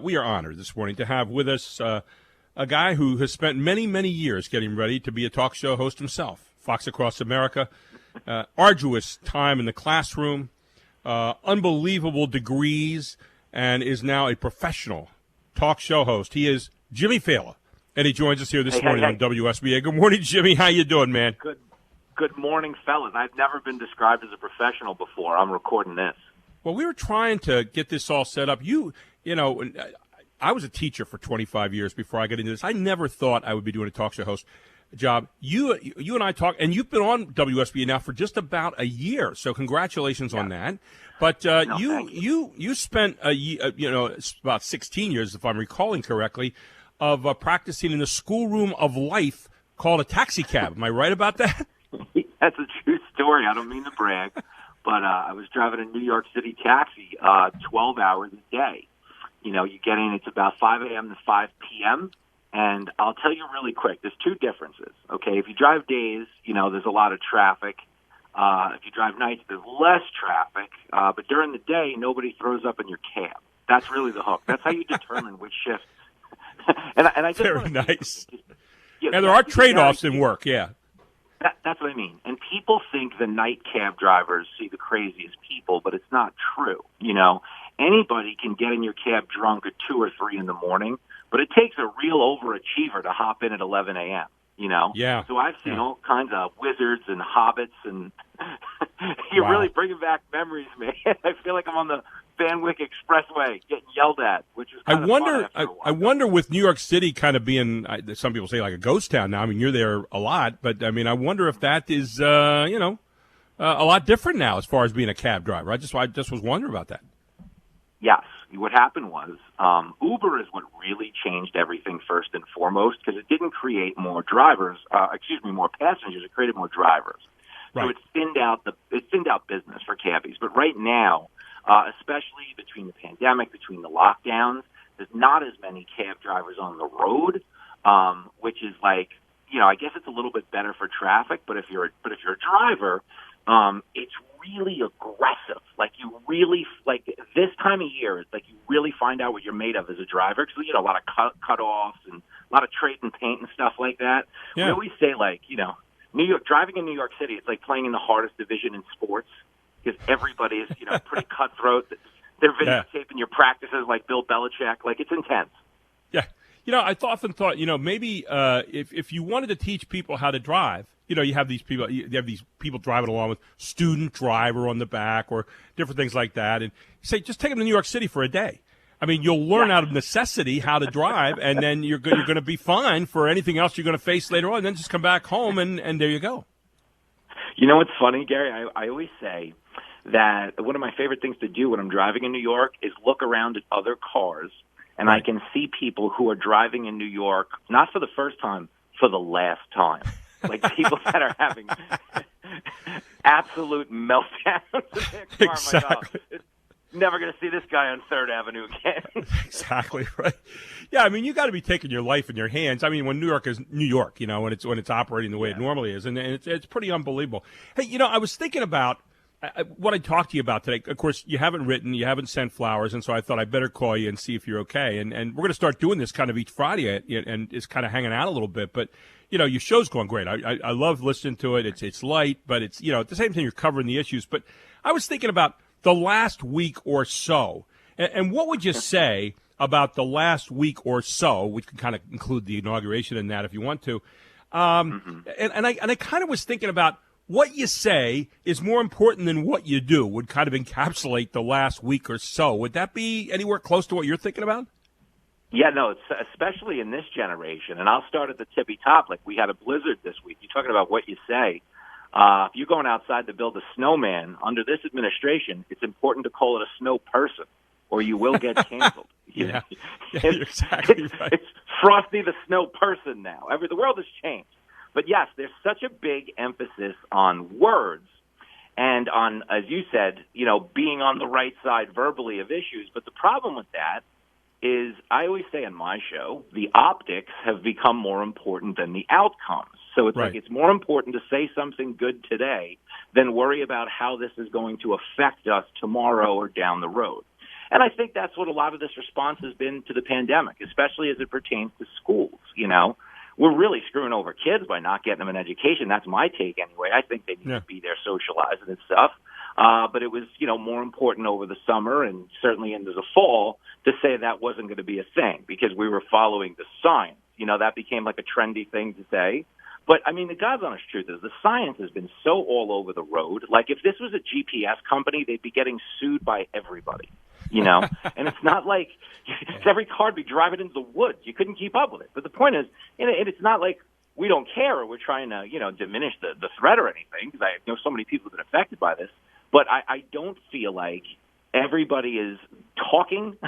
We are honored this morning to have with us a guy who has spent many, many years getting ready to be a talk show host himself. Fox Across America, arduous time in the classroom, unbelievable degrees, and is now a professional talk show host. He is Jimmy Failla, and he joins us here this morning on WSBA. Good morning, Jimmy. How you doing, man? Good morning, fellas. I've never been described as a professional before. I'm recording this. Well, we were trying to get this all set up. You know, I was a teacher for 25 years before I got into this. I never thought I would be doing a talk show host job. You and I talk, and you've been on WSBA now for just about a year. So congratulations on that. But you spent about 16 years, if I'm recalling correctly, of practicing in the schoolroom of life called a taxi cab. Am I right about that? That's a true story. I don't mean to brag, but I was driving a New York City taxi 12 hours a day. You know, you get in, it's about 5 a.m. to 5 p.m., and I'll tell you really quick, there's two differences, okay? If you drive days, you know, there's a lot of traffic. If you drive nights, there's less traffic. But during the day, nobody throws up in your cab. That's really the hook. That's how you determine which shift. and I just Very nice. And there are trade-offs in work, yeah. That's what I mean. And people think the night cab drivers see the craziest people, but it's not true. You know, anybody can get in your cab drunk at 2 or 3 in the morning, but it takes a real overachiever to hop in at 11 a.m., you know? Yeah. So I've seen all kinds of wizards and hobbits, and you're really bringing back memories, man. I feel like I'm on the Van Wyck Expressway getting yelled at, which is kind of fun after a while. I wonder with New York City kind of being, some people say like a ghost town now. I mean, you're there a lot, but I mean, I wonder if that is, a lot different now as far as being a cab driver. I just was wondering about that. Yes. What happened was Uber is what really changed everything first and foremost, because it didn't create more more passengers. It created more drivers. Right. So it thinned out business for cabbies. But right now, especially between the pandemic, between the lockdowns, there's not as many cab drivers on the road, which is like, you know, I guess it's a little bit better for traffic. But if you're a driver, it's really aggressive. Like you really, like this time of year, it's like you really find out what you're made of as a driver, because you know a lot of cut-offs and a lot of trade and paint and stuff like that. Yeah. We always say, like, you know, driving in New York City, it's like playing in the hardest division in sports, because everybody is, you know, pretty cutthroat. They're videotaping your practices like Bill Belichick. Like, it's intense. Yeah. You know, I often thought, you know, maybe if you wanted to teach people how to drive, you know, you have these people driving along with student driver on the back or different things like that, and you say, just take them to New York City for a day. I mean, you'll learn out of necessity how to drive, and then you're going to be fine for anything else you're going to face later on. Then just come back home, and there you go. You know what's funny, Gary? I always say that one of my favorite things to do when I'm driving in New York is look around at other cars, and I can see people who are driving in New York, not for the first time, for the last time. Like people that are having absolute meltdowns in their car. Exactly. My God, never going to see this guy on 3rd Avenue again. Exactly right. Yeah, I mean, you got to be taking your life in your hands. I mean, when New York is New York, you know, when it's operating the way it normally is, and it's pretty unbelievable. Hey, you know, I was thinking about what I talked to you about today. Of course, you haven't written, you haven't sent flowers, and so I thought I'd better call you and see if you're okay. And we're going to start doing this kind of each Friday, and it's kind of hanging out a little bit. But you know, your show's going great. I love listening to it. It's light, but it's, you know, at the same time you're covering the issues. But I was thinking about the last week or so, and what would you say about the last week or so? We can kind of include the inauguration in that if you want to. And I kind of was thinking about what you say is more important than what you do would kind of encapsulate the last week or so. Would that be anywhere close to what you're thinking about? Yeah, no, it's especially in this generation. And I'll start at the tippy top. Like, we had a blizzard this week. You're talking about what you say. If you're going outside to build a snowman, under this administration, it's important to call it a snow person, or you will get canceled. Yeah, you're exactly right. It's Frosty the Snow Person now. The world has changed. But, yes, there's such a big emphasis on words and on, as you said, you know, being on the right side verbally of issues. But the problem with that is, I always say on my show, the optics have become more important than the outcomes. So it's like it's more important to say something good today than worry about how this is going to affect us tomorrow or down the road. And I think that's what a lot of this response has been to the pandemic, especially as it pertains to schools. We're really screwing over kids by not getting them an education. That's my take anyway. I think they need to be there socializing and stuff. But it was, more important over the summer and certainly into the fall to say that wasn't going to be a thing because we were following the science. That became like a trendy thing to say. But, the God's honest truth is the science has been so all over the road. Like, if this was a GPS company, they'd be getting sued by everybody, And it's not like every car would be driving into the woods. You couldn't keep up with it. But the point is, it's not like we don't care or we're trying to, diminish the threat or anything because I know so many people have been affected by this. But I don't feel like everybody is talking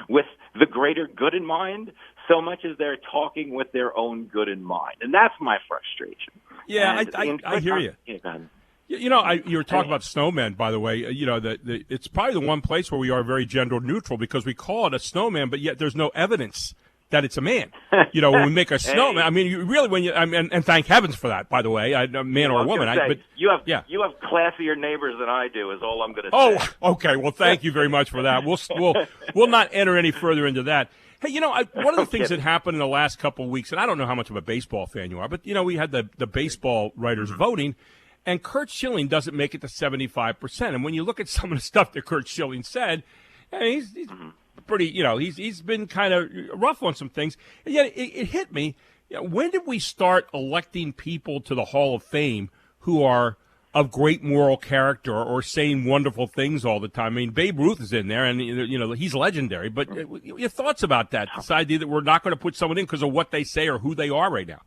with the greater good in mind so much as they're talking with their own good in mind. And that's my frustration. Yeah, I hear you. You were talking about snowmen, by the way. It's probably the one place where we are very gender neutral because we call it a snowman, but yet there's no evidence that it's a man. When we make a snowman, you really, and thank heavens for that, by the way, a man or a woman. You have classier neighbors than I do, is all I'm going to say. Oh, okay. Well, thank you very much for that. We'll not enter any further into that. Hey, one of the things that happened in the last couple of weeks, and I don't know how much of a baseball fan you are, but, we had the baseball writers voting, and Curt Schilling doesn't make it to 75%. And when you look at some of the stuff that Curt Schilling said, he's pretty, he's been kind of rough on some things. And yet it hit me. When did we start electing people to the Hall of Fame who are of great moral character or saying wonderful things all the time? Babe Ruth is in there, and he's legendary. But your thoughts about that? This idea that we're not going to put someone in because of what they say or who they are right now.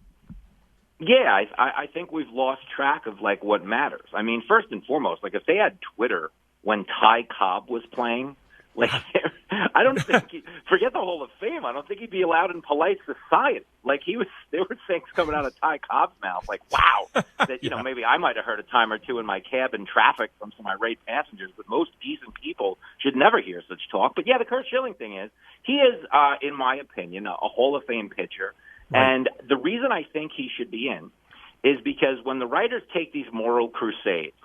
Yeah, I think we've lost track of what matters. First and foremost, if they had Twitter when Ty Cobb was playing, I don't think forget the Hall of Fame. I don't think he'd be allowed in polite society. There were things coming out of Ty Cobb's mouth, wow, that maybe I might have heard a time or two in my cab in traffic from some irate passengers, but most decent people should never hear such talk. But yeah, the Curt Schilling thing is he is, in my opinion, a Hall of Fame pitcher, right. And the reason I think he should be in is because when the writers take these moral crusades,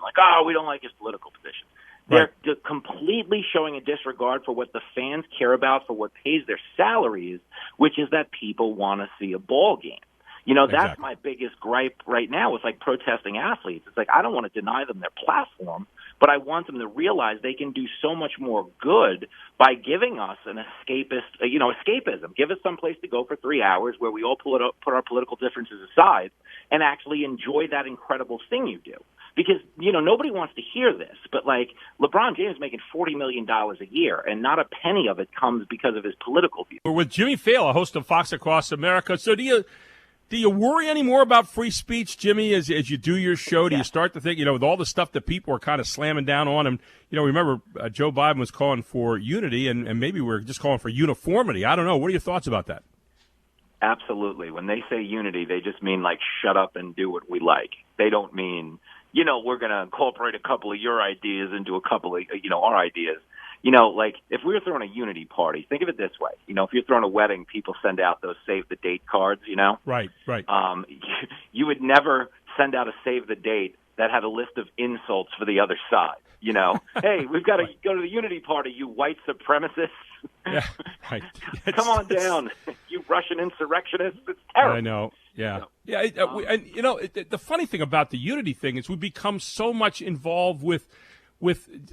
we don't like his political position. They're completely showing a disregard for what the fans care about, for what pays their salaries, which is that people want to see a ball game. That's my biggest gripe right now with protesting athletes. It's I don't want to deny them their platform, but I want them to realize they can do so much more good by giving us an escapism. Give us some place to go for 3 hours where we all put our political differences aside and actually enjoy that incredible thing you do. Because, nobody wants to hear this, but LeBron James is making $40 million a year, and not a penny of it comes because of his political views. We're with Jimmy Failla, host of Fox Across America. So do you worry any more about free speech, Jimmy, as you do your show? Do you start to think, with all the stuff that people are kind of slamming down on him? Remember Joe Biden was calling for unity, and maybe we're just calling for uniformity. I don't know. What are your thoughts about that? Absolutely. When they say unity, they just mean shut up and do what we like. They don't mean we're going to incorporate a couple of your ideas into a couple of, our ideas. If we were throwing a unity party, think of it this way. If you're throwing a wedding, people send out those save the date cards, Right. You would never send out a save the date that had a list of insults for the other side. Hey, we've got to go to the unity party, you white supremacists. Yeah, right. Come on down, you Russian insurrectionists. It's terrible. I know. Yeah. The funny thing about the unity thing is we become so much involved with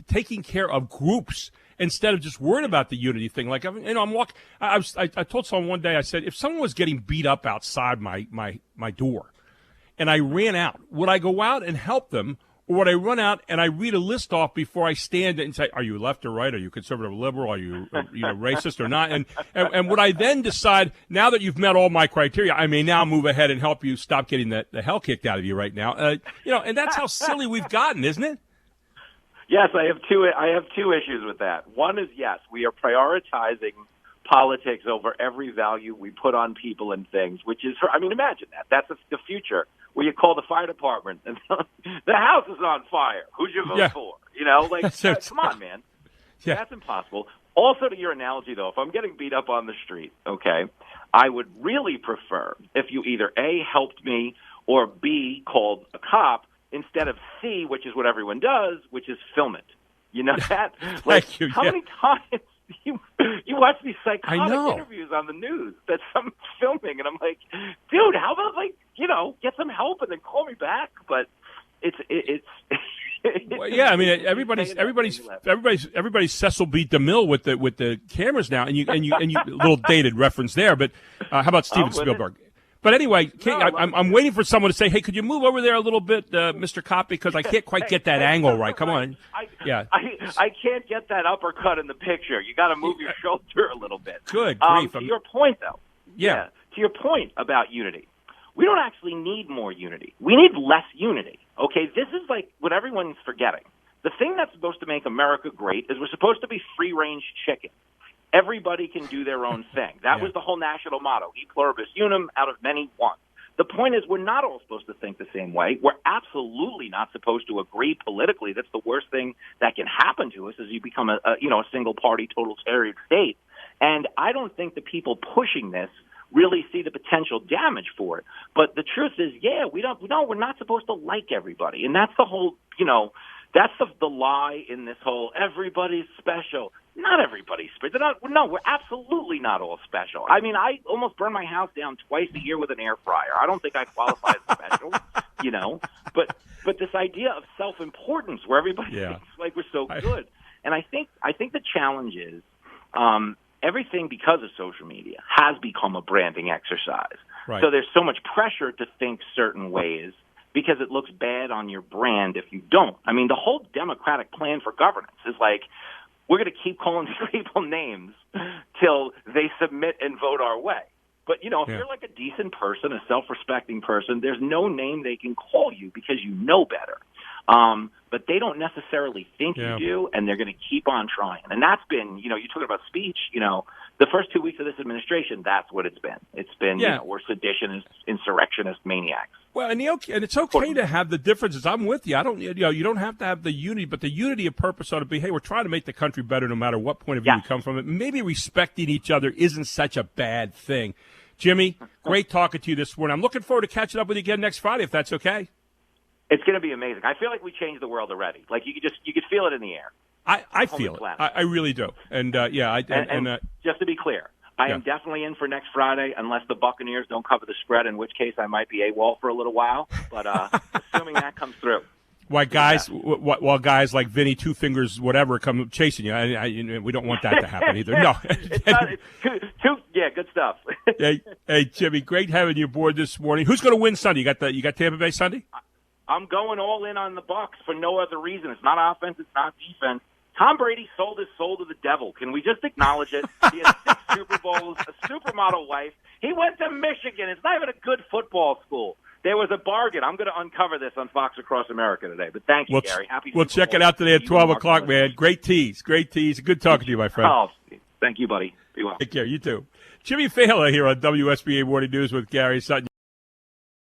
taking care of groups instead of just worrying about the unity thing. I'm walking. I told someone one day. I said, if someone was getting beat up outside my door, and I ran out, would I go out and help them? Or would I run out and I read a list off before I stand and say, are you left or right? Are you conservative or liberal? Are you racist or not? And would I then decide, now that you've met all my criteria, I may now move ahead and help you stop getting the hell kicked out of you right now? And that's how silly we've gotten, isn't it? Yes, I have two issues with that. One is, yes, we are prioritizing politics over every value we put on people and things, which is, imagine that. That's the future, where you call the fire department and the house is on fire. Who'd you vote for? Come on, man. Yeah. That's impossible. Also, to your analogy, though, if I'm getting beat up on the street, okay, I would really prefer if you either A, helped me, or B, called a cop, instead of C, which is what everyone does, which is film it. That? Thank you. How many times you watch these psychotic interviews on the news that someone's filming, and I'm like, dude, how about get some help and then call me back? But it's well, yeah, I mean, everybody's Cecil B. DeMille with the cameras now, and you a little dated reference there. But how about Steven Spielberg? But anyway, I'm waiting for someone to say, "Hey, could you move over there a little bit, Mr. Cop, because I can't quite get that angle right." Come on, I can't get that uppercut in the picture. You got to move your shoulder a little bit. Good grief! To your point, though, yeah, to your point about unity, we don't actually need more unity. We need less unity. Okay, this is like what everyone's forgetting. The thing that's supposed to make America great is we're supposed to be free-range chicken. Everybody can do their own thing. That was the whole national motto, e pluribus unum, out of many one. The point is we're not all supposed to think the same way. We're absolutely not supposed to agree politically. That's the worst thing that can happen to us is you become a single-party, totalitarian state. And I don't think the people pushing this really see the potential damage for it. But the truth is, we're not supposed to like everybody. And that's the whole, that's the lie in this whole everybody's special. Not everybody's special. No, we're absolutely not all special. I mean, I almost burn my house down twice a year with an air fryer. I don't think I qualify as special, But this idea of self-importance where everybody thinks like we're so good. And I think the challenge is everything, because of social media, has become a branding exercise. Right. So there's so much pressure to think certain ways because it looks bad on your brand if you don't. I mean, the whole Democratic plan for governance is like, we're going to keep calling these people names till they submit and vote our way. But, if you're like a decent person, a self-respecting person, there's no name they can call you because you know better. But they don't necessarily think you do, and they're going to keep on trying. And that's been, you're talking about speech, the first 2 weeks of this administration, that's what it's been. It's been, we're seditionists, insurrectionist maniacs. Well, and it's okay to have the differences. I'm with you. I don't, you don't have to have the unity, but the unity of purpose ought to be, hey, we're trying to make the country better no matter what point of view you come from. And maybe respecting each other isn't such a bad thing. Jimmy, great talking to you this morning. I'm looking forward to catching up with you again next Friday, if that's okay. It's going to be amazing. I feel like we changed the world already. Like you could feel it in the air. I feel it. I really do. And just to be clear, I am definitely in for next Friday unless the Buccaneers don't cover the spread, in which case I might be AWOL for a little while. But assuming that comes through. While guys like Vinny Two Fingers whatever come chasing you, we don't want that to happen either. No, it's good stuff. hey, Jimmy, great having you aboard this morning. Who's going to win Sunday? You got Tampa Bay Sunday? I'm going all in on the Bucs for no other reason. It's not offense. It's not defense. Tom Brady sold his soul to the devil. Can we just acknowledge it? He had 6 Super Bowls, a supermodel wife. He went to Michigan. It's not even a good football school. There was a bargain. I'm going to uncover this on Fox Across America today. But thank you, Gary. Happy We'll check it out today at 12 o'clock, man. Great tease. Good talking to you, my friend. Oh, thank you, buddy. Be well. Take care. You too. Jimmy Failla here on WSBA Morning News with Gary Sutton.